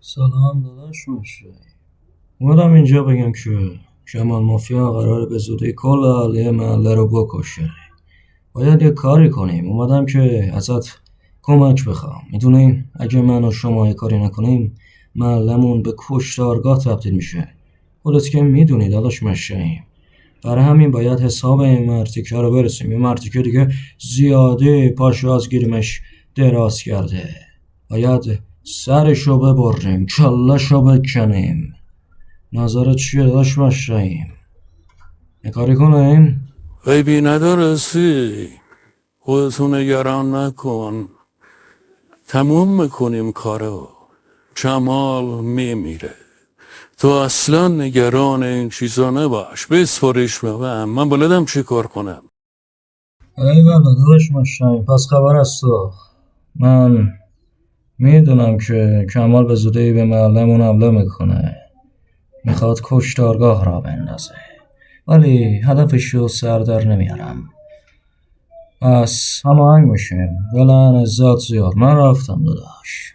سلام داداش باشه. اومدم اینجا بگم که جمال مافیا قراره به زودی کل اهالی محله رو بکشه. باید یه کاری کنیم. اومدم که ازت کمک بخوام. میدونی اگه من و شما یه کاری نکنیم محلمون به کشتارگاه تبدیل میشه. خودت که میدونی داداش مشهیم. برای همین باید حساب این مرتیکه رو برسیم. این مرتیکه دیگه زیاده پاشو از گیرمش دراز کرده. باید سرشو ببریم، کلهشو بکنیم. نظرت چیه داشت باشیم؟ نکاری کنیم؟ عیبی نداره سی، خودتو نگران نکن، تموم میکنیم کارو. جمال میمیره، تو اصلا نگران این چیزا نباش، بسپاریش به من بلدم چی کار کنم. ایوالا داداش ماشایم، پس خبر از تو. من میدونم که کمال به زودی به محلمون حمله میکنه. میخواد کشتارگاه را بندازه، ولی هدفشو سر در نمیارم. پس هماهنگ میشیم. بلن عزت زیاد. من رفتم داداش.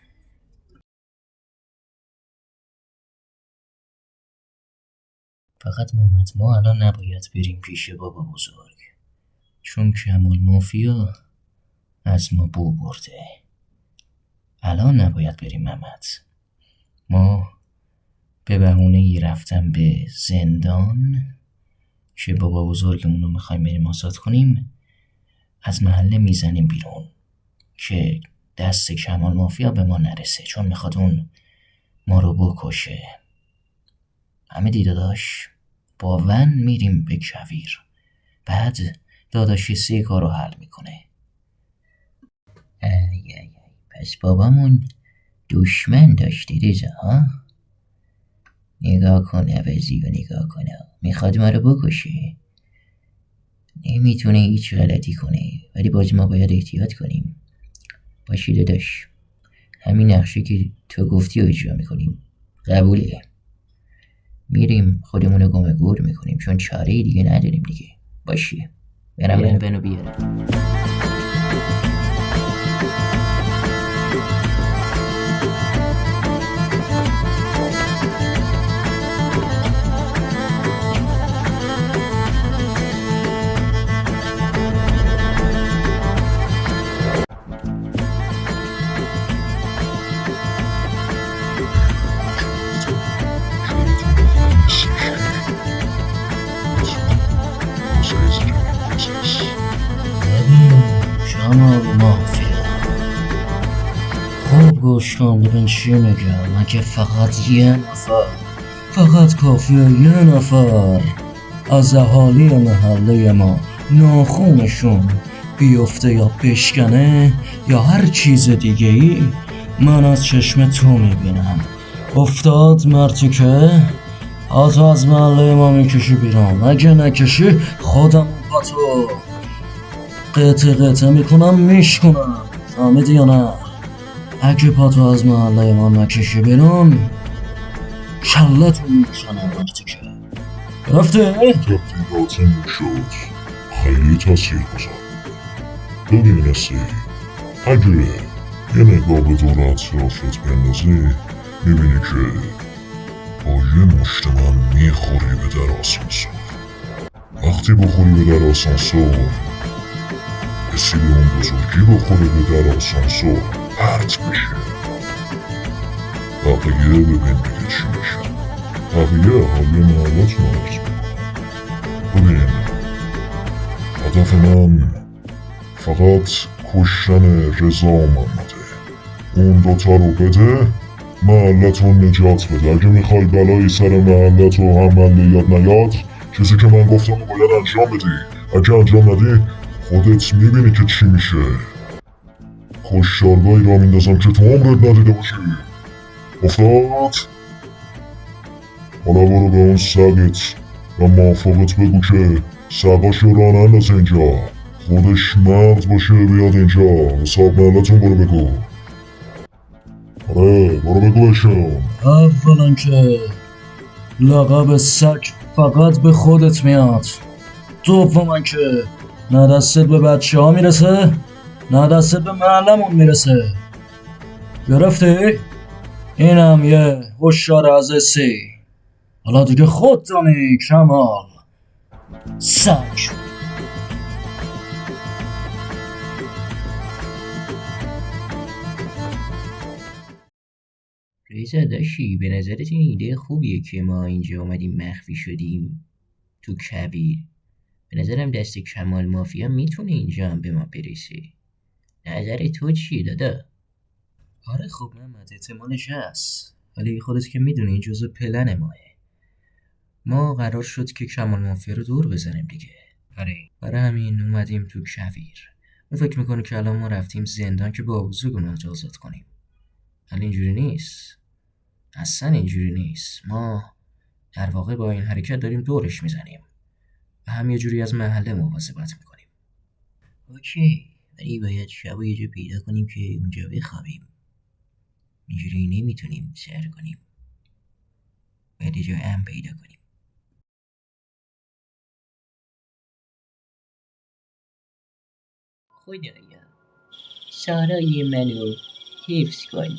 فقط محمد ما الان نباید بریم پیش بابا بزرگ، چون کمال مافیا از ما بو برده. الان نباید بریم محمد. ما به بهونه رفتن به زندان که بابا بزرگمون رو میخوایم بریم آزاد کنیم از محله میزنیم بیرون که دست کمال مافیا به ما نرسه، چون میخواد اون ما رو بکشه. همه داداش، با ون میریم به کویر، بعد داداشی سی کارو حل میکنه. ای پس بابامون دشمن داشتی رضا ها؟ نگاه کن عوضی و نگاه کنه، میخواد ما رو بکشه. نمیتونه هیچ غلطی کنه، ولی باز ما باید احتیاط کنیم. باشی داداش، همین نقشه که تو گفتی رو اجرا میکنیم. قبوله. میریم خودمون رو گم گور میکنیم، چون چاره دیگه نداریم دیگه. باشی برم بنو بیارم. جمال مافیا، خوب گوش کن ببین چی میگم. اگه فقط یه نفر، فقط کافیه یه نفر از اهالی محله ما ناخونشون بیفته یا بشکنه یا هر چیز دیگه ای، من از چشم تو میبینم. افتاد مرتیکه، پاتو از محله ما میکشی بیرون. اگه نکشی خودم پاتو قطع قطع میکنم میشکنم. فهمیدی یا نه؟ اگه پاتو از محله ما نکشی بیرون کلتو میکنم مرتیکه. رفته؟ تبدیلاتمون شد خیلی تاثیر گذار. ببین نسی، اگه یه نگاه به دور اطرافت بندازی میبینی که با یه مشت من میخوری به در آسانسور. وقتی بخوری به در آسانسور، رسیدی اون بزرگی بخوری به در آسانسور پرت بشه. بقیه ببین دیگه چی میشه. بقیه حالی محلت نارز ببین، هدف من فقط کشتن رضا و محمده. اون دوتا رو بده، محلتون نجات بده. اگه میخوای بلایی سر محلت و هم محلیت نیاد، چیزی که من گفتم رو باید انجام بدی. اگه انجام ندی خودت میبینی که چی میشه. کشتارگاهی را میندازم که تو عمرت ندیده باشی. افتاد؟ حالا برو به اون سگت و موافقت بگو که سگاشو راه نندازه اینجا، خودش مرد باشه بیاد اینجا. حساب محلتون برو بگو. آره برو بگو بشم. اولا که لقب سگ فقط به خودت میاد. دوما که نه دستت به بچه ها میرسه نه دستت به محلمون میرسه. گرفتی؟ اینم یه هشدار از سی. حالا دیگه خود دانی کمال. سگ. ریزا داشی به نظرت این ایده خوبیه که ما اینجا اومدیم مخفی شدیم تو کویر؟ به نظرم دست کمال مافیا میتونه اینجا هم به ما برسه. نظر تو چیه دادا؟ آره خب محمد احتمالش هست، ولی خودت که میدونی این جزو پلن ماه. ما قرار شد که کمال مافیا رو دور بزنیم دیگه. آره برای همین اومدیم تو کویر. اون فکر میکنه که الان ما رفتیم زندان که با وضوع گناه آزاد کنیم، ولی اینجوری نیست. اصلا اینجوری نیست. ما در واقع با این حرکت داریم دورش میزنیم و هم یه جوری از محله مواظبت میکنیم. اوکی، ولی باید شب یه جا پیدا کنیم که اونجا بخوابیم. اینجوری نمیتونیم سر کنیم. باید یه جا امن پیدا کنیم. خدایا سارای منو حفظ کن.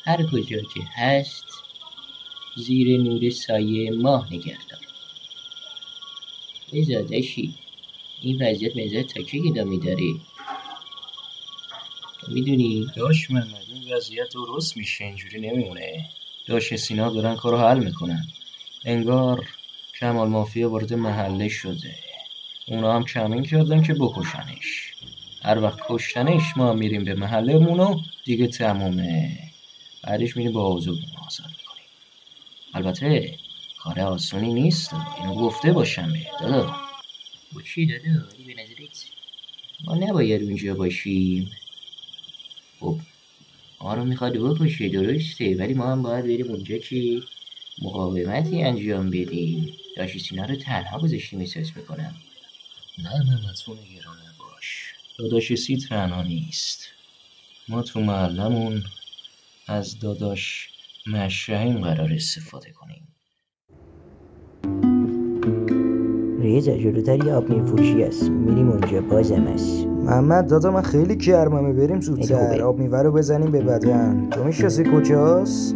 هر کجا که هست زیر نور سایه ماه نگهدار. رضا داشی این وضعیت مزد تا که ادامه داره؟ میدونی؟ داش محمد این وضعیت درست میشه، اینجوری نمیمونه. داش سینا دارن کارو حل میکنن. انگار کمال مافیا وارد محله شده. اونا هم کمین کردن که بکشنش. هر وقت کشتنش ما میریم به محله مونو دیگه تمومه. بعدش میریم با آزاد آزاد میکنیم. البته کار آسونی نیست، اینو گفته باشم به دادا. با چی دادا؟ به نظرت ما نباید اونجا باشیم؟ خب ما رو میخواد بکشه درسته، ولی ما هم باید بریم اونجا که مقاومتی انجام بدیم. داشی سینا رو تنها گذاشتیم احساس میکنم. نه محمد تو نگران نباش، داداش سی تنها نیست. ما تو محلمون از داداش مشهیم قرار استفاده کنیم. ریزا جلوتر یه آب میفروشی هست، میریم اونجا بازم هست. محمد دادا من خیلی گرممه، بریم زودتر آب میوه رو بزنیم به بدن. تو میشناسی کجاست؟